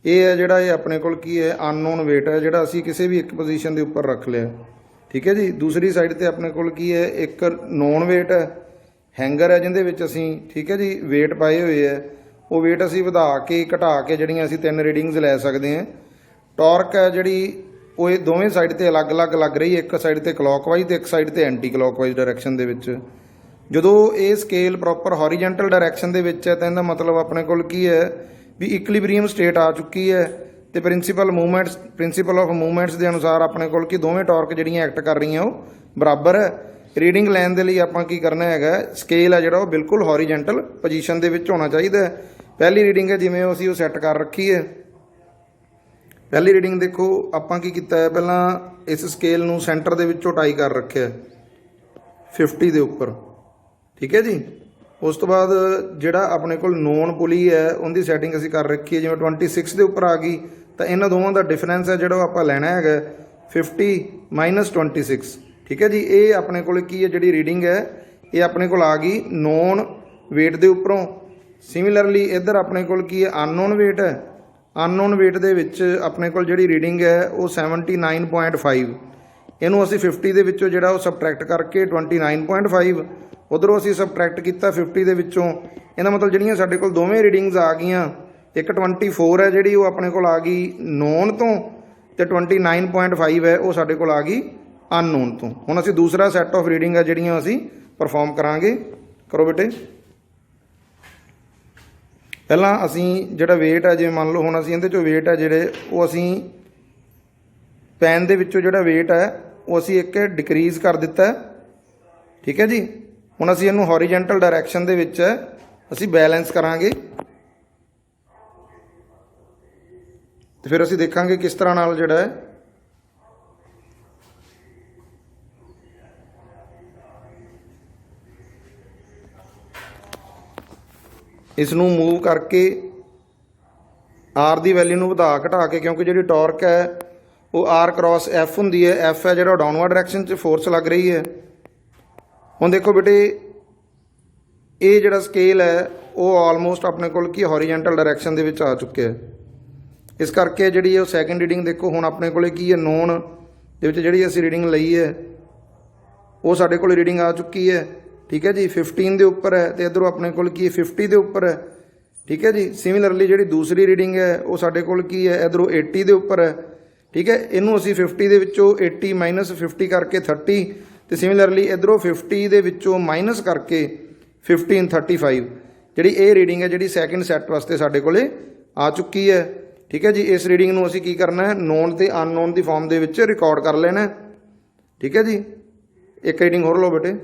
ਇਹ ਹੈ ਜਿਹੜਾ, ਇਹ ਆਪਣੇ ਕੋਲ ਕੀ ਹੈ, ਅਨਨੋਨ weight ਹੈ ਜਿਹੜਾ ਅਸੀਂ ਕਿਸੇ ਵੀ ਇੱਕ ਪੋਜੀਸ਼ਨ ਦੇ ਉੱਪਰ ਰੱਖ ਲਿਆ। ਠੀਕ ਹੈ ਜੀ। ਦੂਸਰੀ ਸਾਈਡ ਤੇ ਆਪਣੇ ਕੋਲ ਕੀ ਹੈ, ਇੱਕ ਨੋਨ weight ਹੈ, ਹੈਂਗਰ ਹੈ ਜਿਹਦੇ ਵਿੱਚ ਅਸੀਂ, ਠੀਕ ਹੈ ਜੀ, weight ਪਾਏ ਹੋਏ ਹੈ। ਉਹ weight ਅਸੀਂ ਵਧਾ ਕੇ ਘਟਾ ਕੇ ਜਿਹੜੀਆਂ ਅਸੀਂ 3 ਰੀਡਿੰਗਸ ਲੈ ਸਕਦੇ ਹਾਂ। ਟਾਰਕ ਹੈ ਜਿਹੜੀ, ਉਹ ਇਹ ਦੋਵੇਂ ਸਾਈਡ ਤੇ ਅਲੱਗ-ਅਲੱਗ ਲੱਗ ਰਹੀ ਹੈ, ਇੱਕ ਸਾਈਡ ਤੇ ਕਲॉकवाइज ਤੇ ਇੱਕ ਸਾਈਡ ਤੇ ਐਂਟੀ ਕਲॉकवाइज ਡਾਇਰੈਕਸ਼ਨ ਦੇ ਵਿੱਚ। ਜਦੋਂ ਇਹ ਸਕੇਲ ਪ੍ਰੋਪਰ ਹੌਰੀਜੈਂਟਲ ਡਾਇਰੈਕਸ਼ਨ ਦੇ ਵਿੱਚ ਹੈ ਤਾਂ ਇਹਦਾ ਮਤਲਬ ਆਪਣੇ ਕੋਲ ਕੀ ਹੈ ਵੀ ਇਕੁਇਲਿਬਰੀਅਮ ਸਟੇਟ ਆ ਚੁੱਕੀ ਹੈ। ਤੇ ਪ੍ਰਿੰਸੀਪਲ ਆਫ ਮੂਵਮੈਂਟਸ ਦੇ ਅਨੁਸਾਰ ਆਪਣੇ ਕੋਲ ਕੀ ਦੋਵੇਂ ਟਾਰਕ ਜਿਹੜੀਆਂ ਐਕਟ ਕਰ ਰਹੀਆਂ ਉਹ ਬਰਾਬਰ ਹੈ। ਰੀਡਿੰਗ ਲੈਣ ਦੇ ਲਈ ਆਪਾਂ ਕੀ ਕਰਨਾ ਹੈਗਾ, ਸਕੇਲ ਹੈ ਜਿਹੜਾ ਉਹ ਬਿਲਕੁਲ ਹੌਰੀਜੈਂਟਲ ਪੋਜੀਸ਼ਨ ਦੇ ਵਿੱਚ ਹੋਣਾ ਚਾਹੀਦਾ ਹੈ। ਪਹਿਲੀ ਰੀਡਿੰਗ ਹੈ ਜਿਵੇਂ ਅਸੀਂ ਉਹ ਸੈੱਟ ਕਰ ਰੱਖੀ ਹੈ। पहली रीडिंग देखो ਆਪਾਂ ਕੀ ਕੀਤਾ ਹੈ, ਪਹਿਲਾਂ ਇਸ ਸਕੇਲ ਨੂੰ ਸੈਂਟਰ ਦੇ ਵਿੱਚੋਂ ਟਾਈ ਕਰ ਰੱਖਿਆ 50 ਦੇ ਉੱਪਰ, ਠੀਕ ਹੈ ਜੀ। ਉਸ ਤੋਂ ਬਾਅਦ ਜਿਹੜਾ ਆਪਣੇ ਕੋਲ ਨੋਨ ਪੁਲੀ ਹੈ ਉਹਦੀ ਸੈਟਿੰਗ ਅਸੀਂ ਕਰ ਰੱਖੀ ਹੈ, ਜਿਵੇਂ 26 ਦੇ ਉੱਪਰ ਆ ਗਈ ਤਾਂ ਇਹਨਾਂ ਦੋਵਾਂ ਦਾ ਡਿਫਰੈਂਸ ਹੈ ਜਿਹੜਾ ਉਹ ਆਪਾਂ ਲੈਣਾ ਹੈਗਾ 50 - 26, ਠੀਕ ਹੈ ਜੀ। ਇਹ ਆਪਣੇ ਕੋਲ ਕੀ ਹੈ, ਜਿਹੜੀ ਰੀਡਿੰਗ ਹੈ ਇਹ ਆਪਣੇ ਕੋਲ ਆ ਗਈ ਨੋਨ ਵੇਟ ਦੇ ਉੱਪਰੋਂ। ਸਿਮਿਲਰਲੀ ਇੱਧਰ ਆਪਣੇ ਕੋਲ ਕੀ ਹੈ, ਅਨਨੋਨ ਵੇਟ ਹੈ। ਅਨਨੋਨ ਵੇਟ ਦੇ ਵਿੱਚ ਆਪਣੇ ਕੋਲ ਜਿਹੜੀ ਰੀਡਿੰਗ ਹੈ ਉਹ 79.5, ਇਹਨੂੰ ਅਸੀਂ 50 ਦੇ ਵਿੱਚੋਂ ਜਿਹੜਾ ਉਹ ਸਬਟਰੈਕਟ ਕਰਕੇ 29.5, ਉਧਰੋਂ ਅਸੀਂ ਸਬਟਰੈਕਟ ਕੀਤਾ 50 ਦੇ ਵਿੱਚੋਂ। ਇਹਦਾ ਮਤਲਬ ਜਿਹੜੀਆਂ ਸਾਡੇ ਕੋਲ ਦੋਵੇਂ ਰੀਡਿੰਗਸ ਆ ਗਈਆਂ, ਇੱਕ 24 ਹੈ ਜਿਹੜੀ ਉਹ ਆਪਣੇ ਕੋਲ ਆ ਗਈ ਨੋਨ ਤੋਂ, ਤੇ 29.5 ਹੈ ਉਹ ਸਾਡੇ ਕੋਲ ਆ ਗਈ ਅਨਨੋਨ ਤੋਂ। ਹੁਣ ਅਸੀਂ ਦੂਸਰਾ ਸੈੱਟ ਆਫ ਰੀਡਿੰਗ ਹੈ ਜਿਹੜੀਆਂ ਅਸੀਂ ਪਰਫਾਰਮ ਕਰਾਂਗੇ। ਕਰੋ ਬੇਟੇ। ਪਹਿਲਾਂ ਅਸੀਂ ਜਿਹੜਾ ਵੇਟ ਹੈ, ਜਿਵੇਂ ਮੰਨ ਲਓ ਹੁਣ ਅਸੀਂ ਇਹਦੇ ਚੋਂ ਵੇਟ ਹੈ ਜਿਹੜੇ ਉਹ ਅਸੀਂ ਪੈਨ ਦੇ ਵਿੱਚੋਂ ਜਿਹੜਾ ਵੇਟ ਹੈ ਉਹ ਅਸੀਂ ਇੱਕ ਡਿਕਰੀਜ਼ ਕਰ ਦਿੱਤਾ, ਠੀਕ ਹੈ ਜੀ। ਹੁਣ ਅਸੀਂ ਇਹਨੂੰ ਹੌਰੀਜੈਂਟਲ ਡਾਇਰੈਕਸ਼ਨ ਦੇ ਵਿੱਚ ਅਸੀਂ ਬੈਲੈਂਸ ਕਰਾਂਗੇ, ਤੇ ਫਿਰ ਅਸੀਂ ਦੇਖਾਂਗੇ ਕਿਸ ਤਰ੍ਹਾਂ ਨਾਲ ਜਿਹੜਾ ਹੈ ਇਸ ਨੂੰ ਮੂਵ ਕਰਕੇ ਆਰ ਦੀ ਵੈਲਿਊ ਨੂੰ ਵਧਾ ਘਟਾ ਕੇ, ਕਿਉਂਕਿ ਜਿਹੜੀ ਟਾਰਕ ਹੈ ਉਹ ਆਰ ਕ੍ਰਾਸ ਐਫ ਹੁੰਦੀ ਹੈ। ਐਫ ਹੈ ਜਿਹੜਾ ਡਾਊਨਵਰਡ ਡਾਇਰੈਕਸ਼ਨ 'ਚ ਫੋਰਸ ਲੱਗ ਰਹੀ ਹੈ। ਹੁਣ ਦੇਖੋ ਬੇਟੇ ਇਹ ਜਿਹੜਾ ਸਕੇਲ ਹੈ ਉਹ ਆਲਮੋਸਟ ਆਪਣੇ ਕੋਲ ਕੀ ਹੌਰੀਜੈਂਟਲ ਡਾਇਰੈਕਸ਼ਨ ਦੇ ਵਿੱਚ ਆ ਚੁੱਕਿਆ ਹੈ। ਇਸ ਕਰਕੇ ਜਿਹੜੀ ਉਹ ਸੈਕਿੰਡ ਰੀਡਿੰਗ ਦੇਖੋ ਹੁਣ ਆਪਣੇ ਕੋਲ ਕੀ ਹੈ, ਨੋਨ ਦੇ ਵਿੱਚ ਜਿਹੜੀ ਅਸੀਂ ਰੀਡਿੰਗ ਲਈ ਹੈ ਉਹ ਸਾਡੇ ਕੋਲ ਰੀਡਿੰਗ ਆ ਚੁੱਕੀ ਹੈ, ਠੀਕ ਹੈ ਜੀ। 15 ਦੇ ਉੱਪਰ ਹੈ ਤੇ ਇੱਧਰੋਂ ਆਪਣੇ ਕੋਲ ਕੀ ਹੈ 50 ਦੇ ਉੱਪਰ ਹੈ, ਠੀਕ ਹੈ ਜੀ। ਸਿਮਿਲਰਲੀ ਜਿਹੜੀ ਦੂਸਰੀ ਰੀਡਿੰਗ ਹੈ ਉਹ ਸਾਡੇ ਕੋਲ ਕੀ ਹੈ, ਇੱਧਰੋਂ 80 ਦੇ ਉੱਪਰ ਹੈ, ਠੀਕ ਹੈ। ਇਹਨੂੰ ਅਸੀਂ 50 ਦੇ ਵਿੱਚੋਂ 80 - 50 ਕਰਕੇ 30, ਤੇ ਸਿਮਿਲਰਲੀ ਇੱਧਰੋਂ 50 ਦੇ ਵਿੱਚੋਂ ਮਾਈਨਸ ਕਰਕੇ 15 35, ਜਿਹੜੀ ਇਹ ਰੀਡਿੰਗ ਹੈ ਜਿਹੜੀ ਸੈਕਿੰਡ ਸੈੱਟ ਵਾਸਤੇ ਸਾਡੇ ਕੋਲੇ ਆ ਚੁੱਕੀ ਹੈ, ਠੀਕ ਹੈ ਜੀ। ਇਸ ਰੀਡਿੰਗ ਨੂੰ ਅਸੀਂ ਕੀ ਕਰਨਾ ਹੈ, ਨੋਨ ਤੇ ਅਨਨੋਨ ਦੀ ਫਾਰਮ ਦੇ ਵਿੱਚ ਰਿਕਾਰਡ ਕਰ ਲੈਣਾ, ਠੀਕ ਹੈ ਜੀ। ਇੱਕ ਰੀਡਿੰਗ ਹੋਰ ਲਓ ਬੇਟੇ।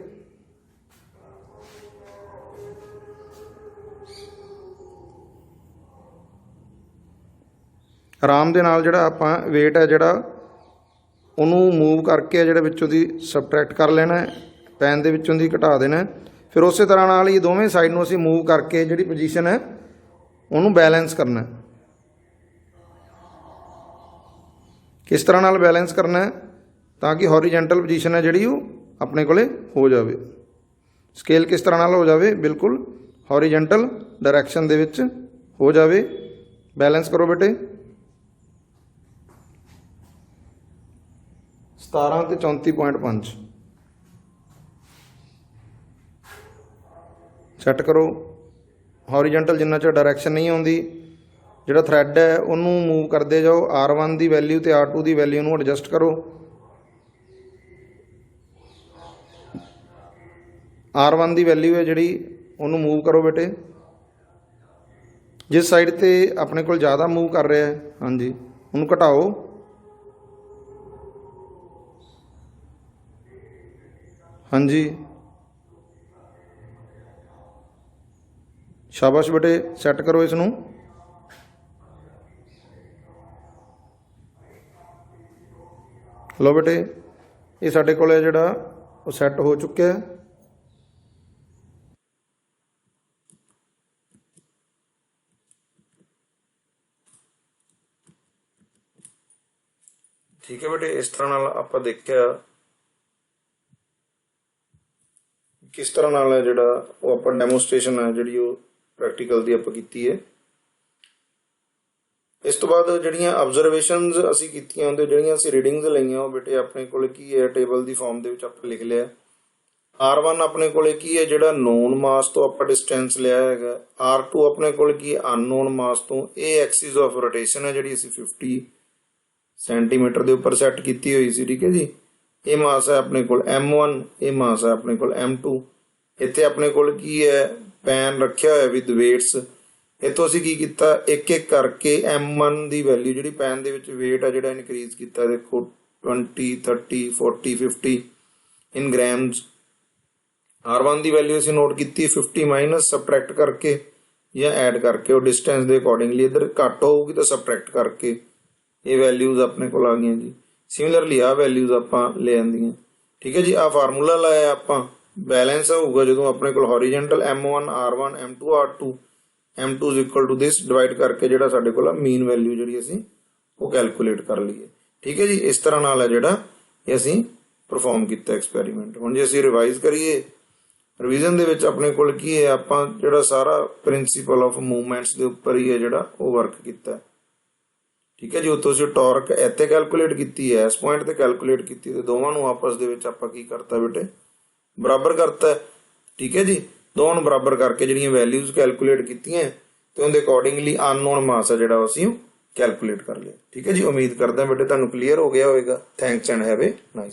ਆਰਾਮ ਦੇ ਨਾਲ ਜਿਹੜਾ ਆਪਾਂ ਵੇਟ ਹੈ ਜਿਹੜਾ ਉਹਨੂੰ ਮੂਵ ਕਰਕੇ ਜਿਹੜਾ ਵਿੱਚੋਂ ਦੀ ਸਬਟਰੈਕਟ ਕਰ ਲੈਣਾ, ਪੈਨ ਦੇ ਵਿੱਚੋਂ ਦੀ ਘਟਾ ਦੇਣਾ। ਫਿਰ ਉਸੇ ਤਰ੍ਹਾਂ ਨਾਲ ਹੀ ਦੋਵੇਂ ਸਾਈਡ ਨੂੰ ਅਸੀਂ ਮੂਵ ਕਰਕੇ ਜਿਹੜੀ ਪੋਜੀਸ਼ਨ ਹੈ ਉਹਨੂੰ ਬੈਲੈਂਸ ਕਰਨਾ। ਕਿਸ ਤਰ੍ਹਾਂ ਨਾਲ ਬੈਲੈਂਸ ਕਰਨਾ ਹੈ, ਤਾਂ ਕਿ ਹੌਰੀਜੈਂਟਲ ਪੋਜੀਸ਼ਨ ਹੈ ਜਿਹੜੀ ਉਹ ਆਪਣੇ ਕੋਲੇ ਹੋ ਜਾਵੇ। ਸਕੇਲ ਕਿਸ ਤਰ੍ਹਾਂ ਨਾਲ ਹੋ ਜਾਵੇ, ਬਿਲਕੁਲ ਹੌਰੀਜੈਂਟਲ ਡਾਇਰੈਕਸ਼ਨ ਦੇ ਵਿੱਚ ਹੋ ਜਾਵੇ। ਬੈਲੈਂਸ ਕਰੋ ਬੇਟੇ। 17 ਤੇ 34.5 ਸੈੱਟ ਕਰੋ। ਹੌਰੀਜੈਂਟਲ ਜਿੰਨਾ ਚਿਰ ਡਾਇਰੈਕਸ਼ਨ ਨਹੀਂ ਆਉਂਦੀ, ਜਿਹੜਾ ਥਰੈਡ ਹੈ ਉਹਨੂੰ ਮੂਵ ਕਰਦੇ ਜਾਓ। R1 ਦੀ ਵੈਲਿਊ ਤੇ R2 ਦੀ ਵੈਲਿਊ ਨੂੰ ਐਡਜਸਟ ਕਰੋ। R1 ਦੀ ਵੈਲਿਊ ਹੈ ਜਿਹੜੀ ਉਹਨੂੰ ਮੂਵ ਕਰੋ ਬੇਟੇ। ਜਿਸ ਸਾਈਡ ਤੇ ਆਪਣੇ ਕੋਲ ਜ਼ਿਆਦਾ ਮੂਵ ਕਰ ਰਿਹਾ ਹੈ, ਹਾਂਜੀ, ਉਹਨੂੰ ਘਟਾਓ। ਹਾਂਜੀ, ਸ਼ਾਬਾਸ਼ ਬੇਟੇ, ਸੈੱਟ ਕਰੋ ਇਸ ਨੂੰ। ਲਓ ਬੇਟੇ, ਇਹ ਸਾਡੇ ਕੋਲ ਹੈ ਜਿਹੜਾ ਉਹ ਸੈੱਟ ਹੋ ਚੁੱਕਿਆ ਹੈ। ਠੀਕ ਹੈ ਬੇਟੇ, ਇਸ ਤਰ੍ਹਾਂ ਨਾਲ ਆਪਾਂ ਦੇਖਿਆ ਕਿਸ ਤਰ੍ਹਾਂ ਨਾਲ ਹੈ ਜਿਹੜਾ ਉਹ ਆਪਾਂ ਡੈਮੋਸਟ੍ਰੇਸ਼ਨ ਹੈ ਜਿਹੜੀ ਉਹ ਪ੍ਰੈਕਟੀਕਲ ਦੀ ਆਪਾਂ ਕੀਤੀ ਹੈ। ਇਸ ਤੋਂ ਬਾਅਦ ਜਿਹੜੀਆਂ ਆਬਜ਼ਰਵੇਸ਼ਨਸ ਅਸੀਂ ਕੀਤੀਆਂ ਉਹਦੇ ਜਿਹੜੀਆਂ ਅਸੀਂ ਰੀਡਿੰਗਸ ਲਈਆਂ ਉਹ ਬੇਟੇ ਆਪਣੇ ਕੋਲ ਕੀ ਹੈ, ਟੇਬਲ ਦੀ ਫਾਰਮ ਦੇ ਵਿੱਚ ਆਪਾਂ ਲਿਖ ਲਿਆ। R1 ਆਪਣੇ ਕੋਲੇ ਕੀ ਹੈ, ਜਿਹੜਾ ਨੋਨ ਮਾਸ ਤੋਂ ਆਪਾਂ ਡਿਸਟੈਂਸ ਲਿਆ ਹੈਗਾ। R2 ਆਪਣੇ ਕੋਲ ਕੀ ਹੈ, ਅਨਨੋਨ ਮਾਸ ਤੋਂ। ਇਹ ਐਕਸਿਸ ਆਫ ਰੋਟੇਸ਼ਨ ਹੈ ਜਿਹੜੀ ਅਸੀਂ 50 ਸੈਂਟੀਮੀਟਰ ਦੇ ਉੱਪਰ ਸੈੱਟ ਕੀਤੀ ਹੋਈ ਸੀ, ਠੀਕ ਹੈ ਜੀ। ਇਹ ਮਾਸ ਹੈ ਆਪਣੇ ਕੋਲ M1, ਇਹ ਮਾਸ ਹੈ ਆਪਣੇ ਕੋਲ M2। ਇੱਥੇ ਆਪਣੇ ਕੋਲ ਕੀ ਹੈ, ਪੈਨ ਰੱਖਿਆ ਹੋਇਆ ਵਿਦ ਵੇਟਸ। ਇੱਥੋਂ ਅਸੀਂ ਕੀ ਕੀਤਾ, ਇੱਕ ਇੱਕ ਕਰਕੇ M1 ਦੀ ਵੈਲਿਊ ਜਿਹੜੀ ਪੈਨ ਦੇ ਵਿੱਚ ਵੇਟ ਹੈ ਜਿਹੜਾ ਇਨਕਰੀਜ਼ ਕੀਤਾ। ਦੇਖੋ 20, 30, 40, 50 ਇਨ ਗ੍ਰਾਮਸ। R1 ਦੀ ਵੈਲਿਊ ਅਸੀਂ ਨੋਟ ਕੀਤੀ 50 ਮਾਈਨਸ ਸਬਟਰੈਕਟ ਕਰਕੇ ਜਾਂ ਐਡ ਕਰਕੇ, ਉਹ ਡਿਸਟੈਂਸ ਦੇ ਅਕੋਰਡਿੰਗਲੀ। ਇੱਧਰ ਘੱਟ ਹੋਊਗੀ ਤਾਂ ਸਬਟਰੈਕਟ ਕਰਕੇ, ਇਹ ਵੈਲਿਊਜ਼ ਆਪਣੇ ਕੋਲ ਆ ਗਈਆਂ ਜੀ। ਸਿਮਿਲਰਲੀ ਆ ਵੈਲਿਊਜ਼ ਆਪਾਂ ਲੈ ਆਂਦੀਆਂ। ਠੀਕ ਹੈ ਜੀ। ਆ ਫਾਰਮੂਲਾ ਲਾਇਆ ਆਪਾਂ, ਬੈਲੈਂਸ ਹੋਊਗਾ ਜਦੋਂ ਆਪਣੇ ਕੋਲ horizontal m1 r1 m2 r2 m2 is equal to this divide ਕਰਕੇ ਜਿਹੜਾ ਸਾਡੇ ਕੋਲ ਮੀਨ ਵੈਲਿਊ ਜਿਹੜੀ ਅਸੀਂ ਉਹ ਕੈਲਕੂਲੇਟ ਕਰ ਲਈਏ। ਠੀਕ ਹੈ ਜੀ। ਇਸ ਤਰ੍ਹਾਂ ਨਾਲ ਹੈ ਜਿਹੜਾ ਇਹ ਅਸੀਂ ਪਰਫਾਰਮ ਕੀਤਾ ਐਕਸਪੈਰੀਮੈਂਟ। ਹੁਣ ਜੇ ਅਸੀਂ ਰਿਵਾਈਜ਼ ਕਰੀਏ, ਰਿਵੀਜ਼ਨ ਦੇ ਵਿੱਚ ਆਪਣੇ ਕੋਲ ਕੀ ਹੈ, ਆਪਾਂ ਜਿਹੜਾ ਸਾਰਾ ਪ੍ਰਿੰਸੀਪਲ ਆਫ ਮੂਵਮੈਂਟਸ ਦੇ ਉੱਪਰ ਹੀ ਹੈ ਜਿਹੜਾ ਉਹ ਵਰਕ ਕੀਤਾ। ਠੀਕ ਹੈ ਜੀ। ਉੱਥੋਂ ਅਸੀਂ ਟਾਰਕ ਇੱਥੇ ਕੈਲਕੂਲੇਟ ਕੀਤੀ ਹੈ, ਇਸ ਪੁਆਇੰਟ ਤੇ ਕੈਲਕੂਲੇਟ ਕੀਤੀ, ਤੇ ਦੋਵਾਂ ਨੂੰ ਆਪਸ ਦੇ ਵਿੱਚ ਆਪਾਂ ਕੀ ਕਰਤਾ ਬੇਟੇ, ਬਰਾਬਰ ਕਰਤਾ। ਠੀਕ ਹੈ ਜੀ। ਦੋਵਾਂ ਨੂੰ ਬਰਾਬਰ ਕਰਕੇ ਜਿਹੜੀਆਂ ਵੈਲਿਊਜ਼ ਕੈਲਕੂਲੇਟ ਕੀਤੀਆਂ ਤੇ ਉਹਦੇ ਅਕੋਰਡਿੰਗਲੀ ਅਨਨੋਨ ਮਾਸ ਹੈ ਜਿਹੜਾ ਅਸੀਂ ਕੈਲਕੂਲੇਟ ਕਰ ਲਿਆ। ਠੀਕ ਹੈ ਜੀ। ਉਮੀਦ ਕਰਦਾ ਬੇਟੇ ਤੁਹਾਨੂੰ ਕਲੀਅਰ ਹੋ ਗਿਆ ਹੋਵੇਗਾ। Thanks and have a nice